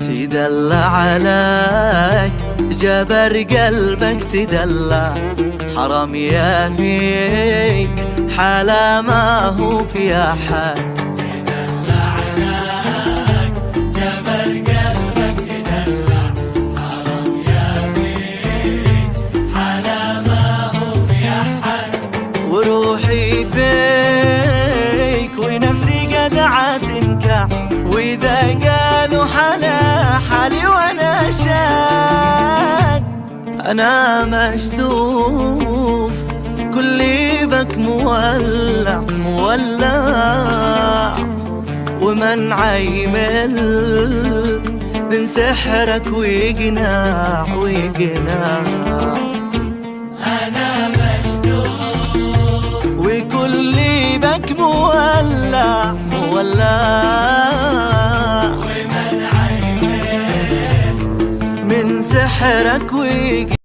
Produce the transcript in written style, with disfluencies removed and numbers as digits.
تدلع عليك جبر قلبك تدلع، حرام يا فيك حلا ما هو في أحد. تدلع عليك جبر قلبك تدلع، حرام يا فيك حلا ما هو في أحد. وروحي فيك ونفسي قد عتنكع، وإذا قالوا حالي وانا شاد. انا مشدوف كلي بك مولع، ومن عيمل من سحرك ويقناع. أنا مشدود وكلي بك مولع، ومن عيمل من سحرك ويقناع.